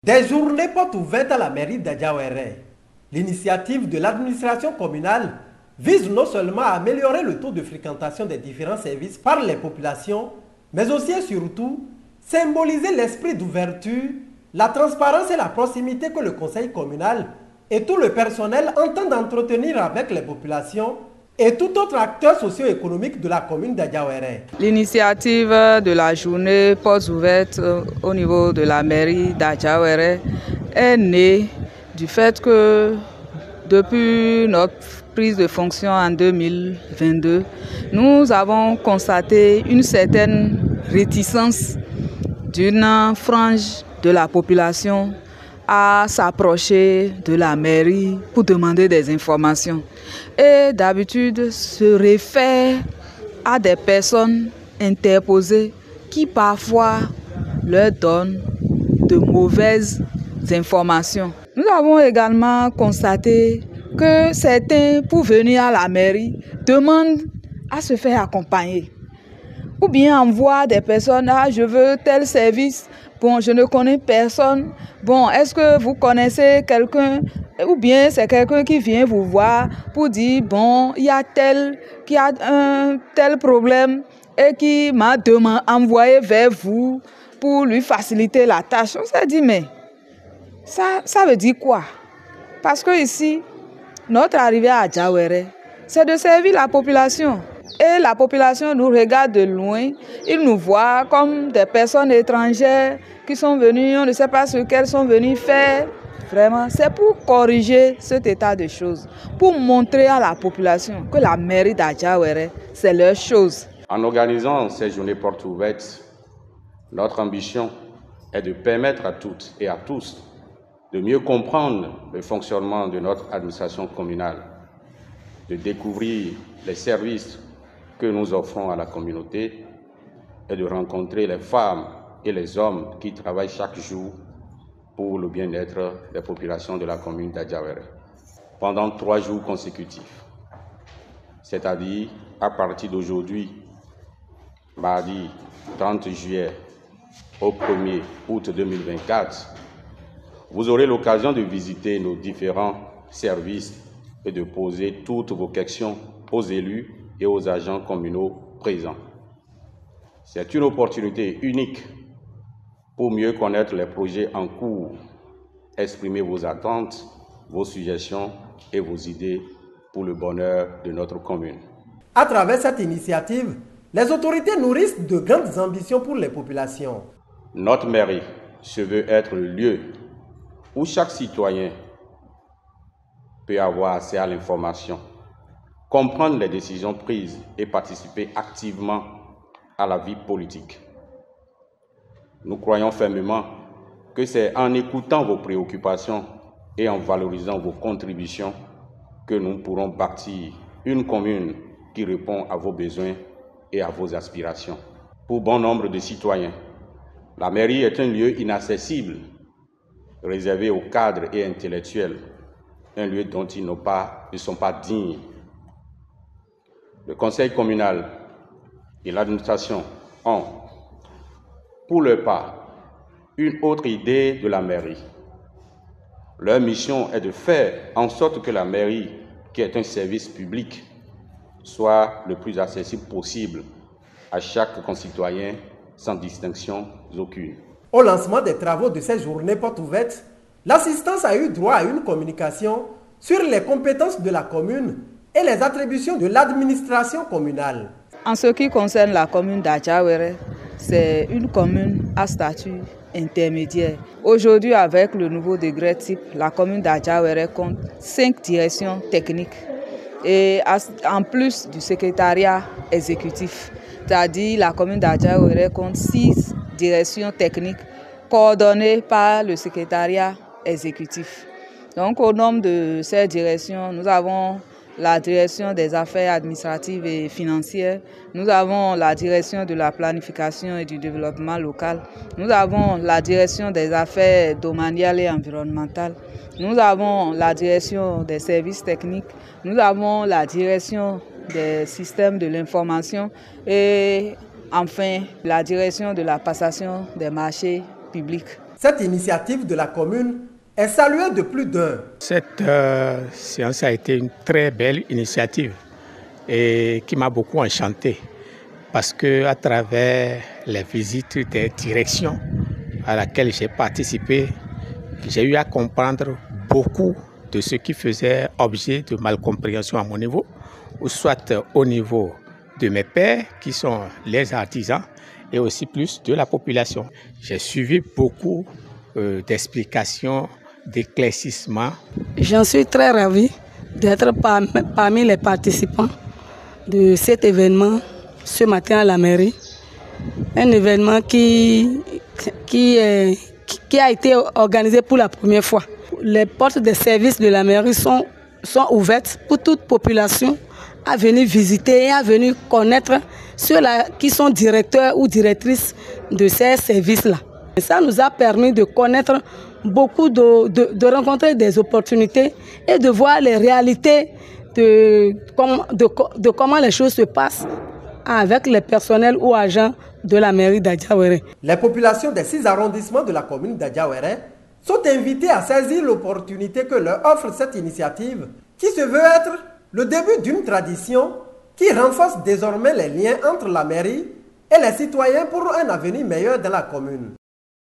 Des journées portes ouvertes à la mairie d'Adjawéré. L'initiative de l'administration communale vise non seulement à améliorer le taux de fréquentation des différents services par les populations, mais aussi et surtout symboliser l'esprit d'ouverture, la transparence et la proximité que le conseil communal et tout le personnel entendent entretenir avec les populations et tout autre acteur socio-économique de la commune d'Adjawéré. L'initiative de la journée portes ouvertes au niveau de la mairie d'Adjawéré est née du fait que depuis notre prise de fonction en 2022, nous avons constaté une certaine réticence d'une frange de la population à s'approcher de la mairie pour demander des informations. Et d'habitude se réfère à des personnes interposées qui parfois leur donnent de mauvaises informations. Nous avons également constaté que certains, pour venir à la mairie, demandent à se faire accompagner. Ou bien envoient des personnes, ah, je veux tel service, bon, je ne connais personne, bon, est-ce que vous connaissez quelqu'un? Ou bien c'est quelqu'un qui vient vous voir pour dire, bon, il y a tel qui a un tel problème et qui m'a envoyé vers vous pour lui faciliter la tâche. On s'est dit, mais ça veut dire quoi? Parce que ici, notre arrivée à Adjawéré, c'est de servir la population. Et la population nous regarde de loin, ils nous voient comme des personnes étrangères qui sont venues, on ne sait pas ce qu'elles sont venues faire. Vraiment, c'est pour corriger cet état de choses, pour montrer à la population que la mairie d'Adjawéré, c'est leur chose. En organisant ces journées portes ouvertes, notre ambition est de permettre à toutes et à tous de mieux comprendre le fonctionnement de notre administration communale, de découvrir les services que nous offrons à la communauté et de rencontrer les femmes et les hommes qui travaillent chaque jour pour le bien-être des populations de la commune d'Adjawéré pendant 3 jours consécutifs. C'est-à-dire à partir d'aujourd'hui, mardi 30 juillet au 1er août 2024, vous aurez l'occasion de visiter nos différents services et de poser toutes vos questions aux élus et aux agents communaux présents. C'est une opportunité unique pour mieux connaître les projets en cours, exprimer vos attentes, vos suggestions et vos idées pour le bonheur de notre commune. À travers cette initiative, les autorités nourrissent de grandes ambitions pour les populations. Notre mairie se veut être le lieu où chaque citoyen peut avoir accès à l'information, comprendre les décisions prises et participer activement à la vie politique. Nous croyons fermement que c'est en écoutant vos préoccupations et en valorisant vos contributions que nous pourrons bâtir une commune qui répond à vos besoins et à vos aspirations. Pour bon nombre de citoyens, la mairie est un lieu inaccessible, réservé aux cadres et intellectuels, un lieu dont ils ne sont pas dignes. Le conseil communal et l'administration ont, pour leur part, une autre idée de la mairie. Leur mission est de faire en sorte que la mairie, qui est un service public, soit le plus accessible possible à chaque concitoyen sans distinction aucune. Au lancement des travaux de ces journées portes ouvertes, l'assistance a eu droit à une communication sur les compétences de la commune et les attributions de l'administration communale. En ce qui concerne la commune d'Adjawéré, c'est une commune à statut intermédiaire. Aujourd'hui, avec le nouveau décret type, la commune d'Adjawéré compte 5 directions techniques et en plus du secrétariat exécutif. C'est-à-dire la commune d'Adjawéré compte 6 directions techniques coordonnées par le secrétariat exécutif. Donc au nombre de ces directions, nous avons la direction des affaires administratives et financières, nous avons la direction de la planification et du développement local, nous avons la direction des affaires domaniales et environnementales, nous avons la direction des services techniques, nous avons la direction des systèmes de l'information et enfin la direction de la passation des marchés publics. Cette initiative de la commune est saluée de plus d'un. Cette séance a été une très belle initiative et qui m'a beaucoup enchanté parce que à travers les visites des directions à laquelle j'ai participé, j'ai eu à comprendre beaucoup de ce qui faisait objet de malcompréhension à mon niveau, ou soit au niveau de mes pairs qui sont les artisans et aussi plus de la population. J'ai suivi beaucoup d'explications, d'éclaircissements. J'en suis très ravie d'être parmi les participants de cet événement ce matin à la mairie. Un événement qui a été organisé pour la première fois. Les portes des services de la mairie sont ouvertes pour toute population à venir visiter et à venir connaître ceux-là qui sont directeurs ou directrices de ces services-là. Ça nous a permis de connaître beaucoup, de rencontrer des opportunités et de voir les réalités de comment les choses se passent avec les personnels ou agents de la mairie d'Adjawéré. Les populations des 6 arrondissements de la commune d'Adjawéré sont invitées à saisir l'opportunité que leur offre cette initiative qui se veut être le début d'une tradition qui renforce désormais les liens entre la mairie et les citoyens pour un avenir meilleur dans la commune.